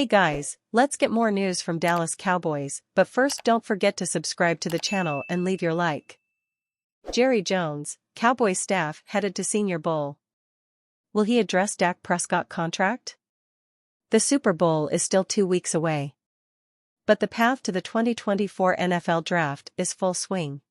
Hey guys, let's get more news from Dallas Cowboys, but first don't forget to subscribe to the channel and leave your like. Jerry Jones, Cowboys staff headed to Senior Bowl. Will he address Dak Prescott contract? The Super Bowl is still 2 weeks away. But the path to the 2024 NFL Draft is full swing.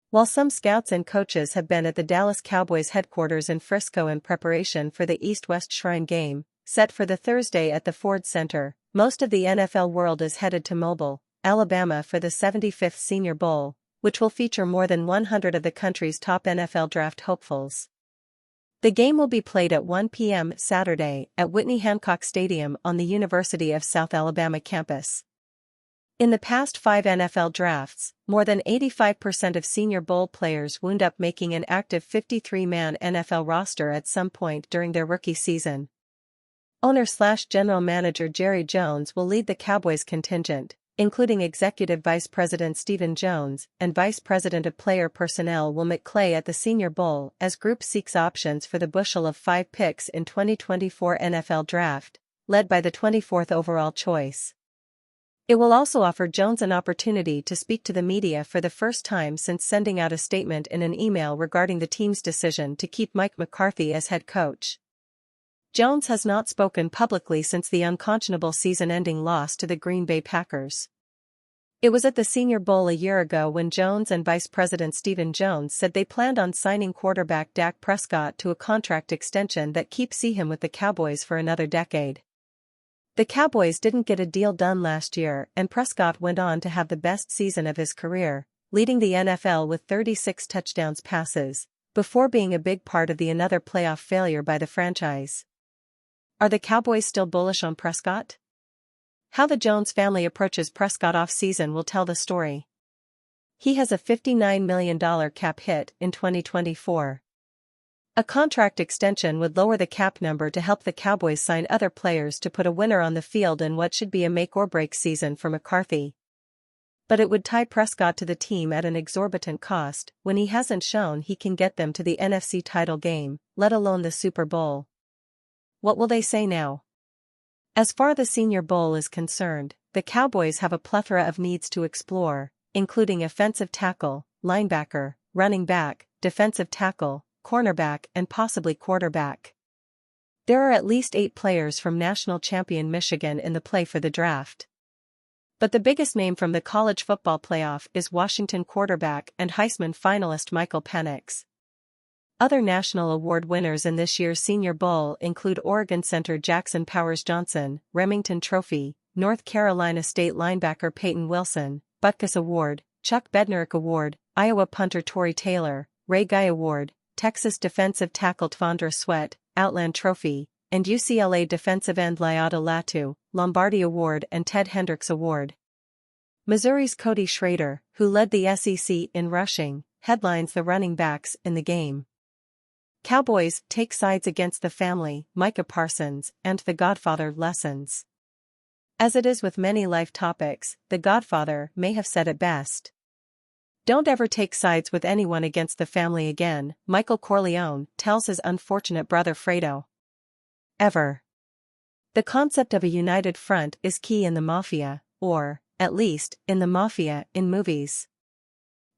While some scouts and coaches have been at the Dallas Cowboys headquarters in Frisco in preparation for the East-West Shrine game, set for the Thursday at the Ford Center, most of the NFL world is headed to Mobile, Alabama for the 75th Senior Bowl, which will feature more than 100 of the country's top NFL draft hopefuls. The game will be played at 1 p.m. Saturday at Whitney Hancock Stadium on the University of South Alabama campus. In the past 5 NFL drafts, more than 85% of Senior Bowl players wound up making an active 53-man NFL roster at some point during their rookie season. Owner/general manager Jerry Jones will lead the Cowboys contingent, including Executive Vice President Stephen Jones and Vice President of Player Personnel Will McClay at the Senior Bowl as group seeks options for the bushel of 5 picks in 2024 NFL Draft, led by the 24th overall choice. It will also offer Jones an opportunity to speak to the media for the first time since sending out a statement in an email regarding the team's decision to keep Mike McCarthy as head coach. Jones has not spoken publicly since the unconscionable season-ending loss to the Green Bay Packers. It was at the Senior Bowl a year ago when Jones and Vice President Stephen Jones said they planned on signing quarterback Dak Prescott to a contract extension that keeps him with the Cowboys for another decade. The Cowboys didn't get a deal done last year, and Prescott went on to have the best season of his career, leading the NFL with 36 touchdowns passes, before being a big part of the another playoff failure by the franchise. Are the Cowboys still bullish on Prescott? How the Jones family approaches Prescott off-season will tell the story. He has a $59 million cap hit in 2024. A contract extension would lower the cap number to help the Cowboys sign other players to put a winner on the field in what should be a make-or-break season for McCarthy. But it would tie Prescott to the team at an exorbitant cost when he hasn't shown he can get them to the NFC title game, let alone the Super Bowl. What will they say now? As far as the Senior Bowl is concerned, the Cowboys have a plethora of needs to explore, including offensive tackle, linebacker, running back, defensive tackle, cornerback and possibly quarterback. There are at least 8 players from national champion Michigan in the play for the draft. But the biggest name from the college football playoff is Washington quarterback and Heisman finalist Michael Penix. Other national award winners in this year's Senior Bowl include Oregon center Jackson Powers Johnson, Remington Trophy, North Carolina State linebacker Peyton Wilson, Butkus Award, Chuck Bednarik Award, Iowa punter Tory Taylor, Ray Guy Award, Texas defensive tackle Tvondra Sweat, Outland Trophy, and UCLA defensive end Lyoto Latu, Lombardi Award and Ted Hendricks Award. Missouri's Cody Schrader, who led the SEC in rushing, headlines the running backs in the game. Cowboys take sides against the family, Micah Parsons, and The Godfather lessons. As it is with many life topics, The Godfather may have said it best. Don't ever take sides with anyone against the family again, Michael Corleone tells his unfortunate brother Fredo. Ever. The concept of a united front is key in the mafia, or, at least, in the mafia in movies.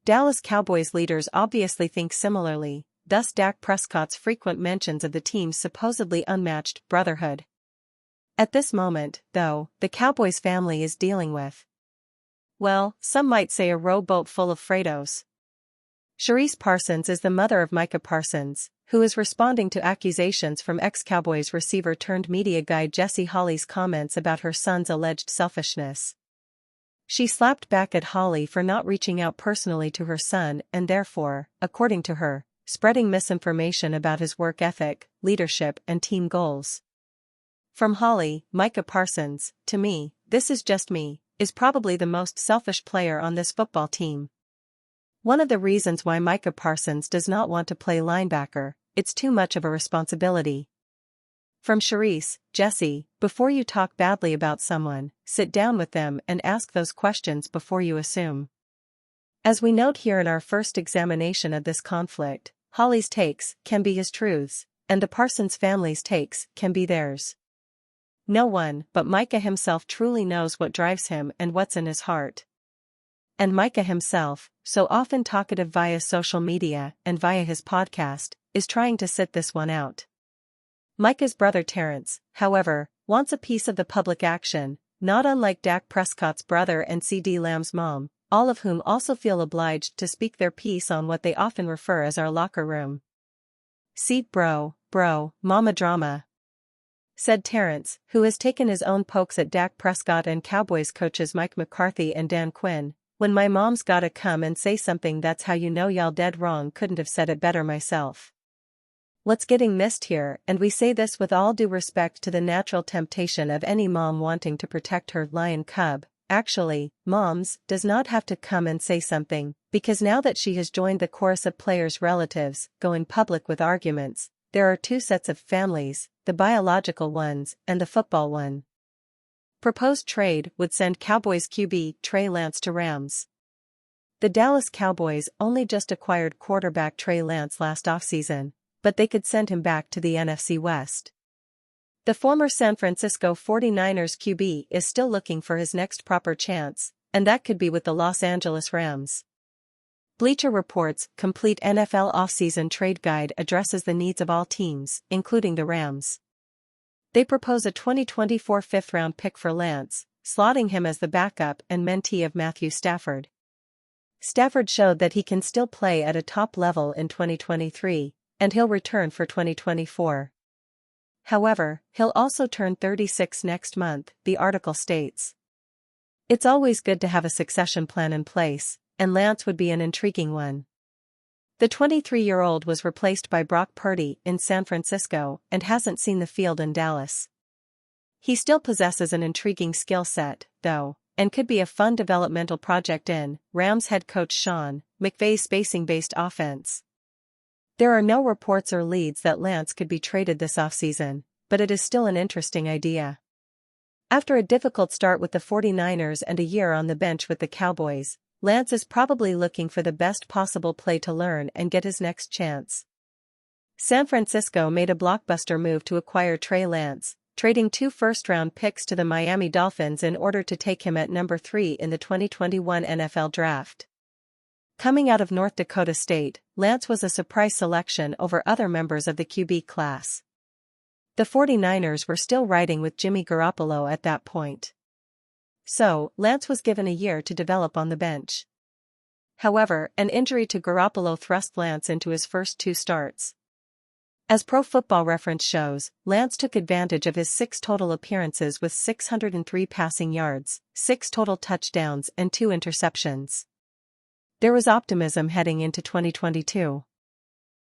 Dallas Cowboys leaders obviously think similarly. Thus Dak Prescott's frequent mentions of the team's supposedly unmatched brotherhood. At this moment, though, the Cowboys family is dealing with, well, some might say a rowboat full of Fredos. Charisse Parsons is the mother of Micah Parsons, who is responding to accusations from ex-Cowboys receiver turned media guy Jesse Holley's comments about her son's alleged selfishness. She slapped back at Holley for not reaching out personally to her son and therefore, according to her, spreading misinformation about his work ethic, leadership and team goals. From Holley, Micah Parsons, to me, this is just me, is probably the most selfish player on this football team. One of the reasons why Micah Parsons does not want to play linebacker, it's too much of a responsibility. From Charisse, Jesse, before you talk badly about someone, sit down with them and ask those questions before you assume. As we note here in our first examination of this conflict, Holley's takes can be his truths, and the Parsons family's takes can be theirs. No one but Micah himself truly knows what drives him and what's in his heart. And Micah himself, so often talkative via social media and via his podcast, is trying to sit this one out. Micah's brother Terrence, however, wants a piece of the public action, not unlike Dak Prescott's brother and CeeDee Lamb's mom, all of whom also feel obliged to speak their piece on what they often refer as our locker room. "Seat bro, mama drama," said Terrence, who has taken his own pokes at Dak Prescott and Cowboys coaches Mike McCarthy and Dan Quinn. "When my mom's gotta come and say something, that's how you know y'all dead wrong. Couldn't have said it better myself." What's getting missed here, and we say this with all due respect to the natural temptation of any mom wanting to protect her lion cub, actually, moms does not have to come and say something, because now that she has joined the chorus of players' relatives, going public with arguments, there are two sets of families, the biological ones and the football one. Proposed trade would send Cowboys QB Trey Lance to Rams. The Dallas Cowboys only just acquired quarterback Trey Lance last offseason, but they could send him back to the NFC West. The former San Francisco 49ers QB is still looking for his next proper chance, and that could be with the Los Angeles Rams. Bleacher Report's complete NFL offseason trade guide addresses the needs of all teams, including the Rams. They propose a 2024 fifth-round pick for Lance, slotting him as the backup and mentee of Matthew Stafford. Stafford showed that he can still play at a top level in 2023, and he'll return for 2024. However, he'll also turn 36 next month, the article states. It's always good to have a succession plan in place, and Lance would be an intriguing one. The 23-year-old was replaced by Brock Purdy in San Francisco and hasn't seen the field in Dallas. He still possesses an intriguing skill set, though, and could be a fun developmental project in Rams head coach Sean McVay's spacing-based offense. There are no reports or leads that Lance could be traded this offseason, but it is still an interesting idea. After a difficult start with the 49ers and a year on the bench with the Cowboys, Lance is probably looking for the best possible play to learn and get his next chance. San Francisco made a blockbuster move to acquire Trey Lance, trading 2 first-round picks to the Miami Dolphins in order to take him at number 3 in the 2021 NFL Draft. Coming out of North Dakota State, Lance was a surprise selection over other members of the QB class. The 49ers were still riding with Jimmy Garoppolo at that point. So, Lance was given a year to develop on the bench. However, an injury to Garoppolo thrust Lance into his first 2 starts. As Pro Football Reference shows, Lance took advantage of his 6 total appearances with 603 passing yards, 6 total touchdowns and 2 interceptions. There was optimism heading into 2022.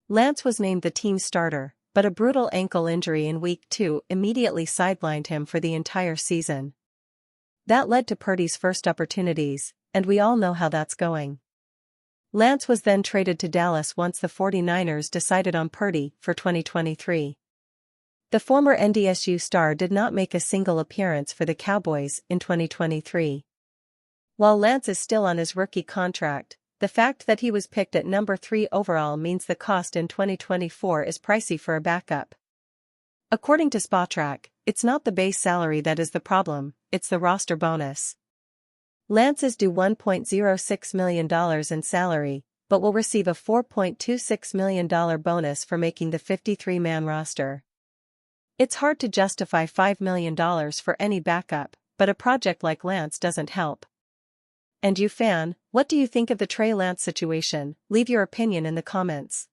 Lance was named the team's starter, but a brutal ankle injury in Week 2 immediately sidelined him for the entire season. That led to Purdy's first opportunities, and we all know how that's going. Lance was then traded to Dallas once the 49ers decided on Purdy for 2023. The former NDSU star did not make a single appearance for the Cowboys in 2023. While Lance is still on his rookie contract, the fact that he was picked at number 3 overall means the cost in 2024 is pricey for a backup. According to Spotrac, it's not the base salary that is the problem, it's the roster bonus. Lance is due $1.06 million in salary, but will receive a $4.26 million bonus for making the 53-man roster. It's hard to justify $5 million for any backup, but a project like Lance doesn't help. And you fan, what do you think of the Trey Lance situation? Leave your opinion in the comments.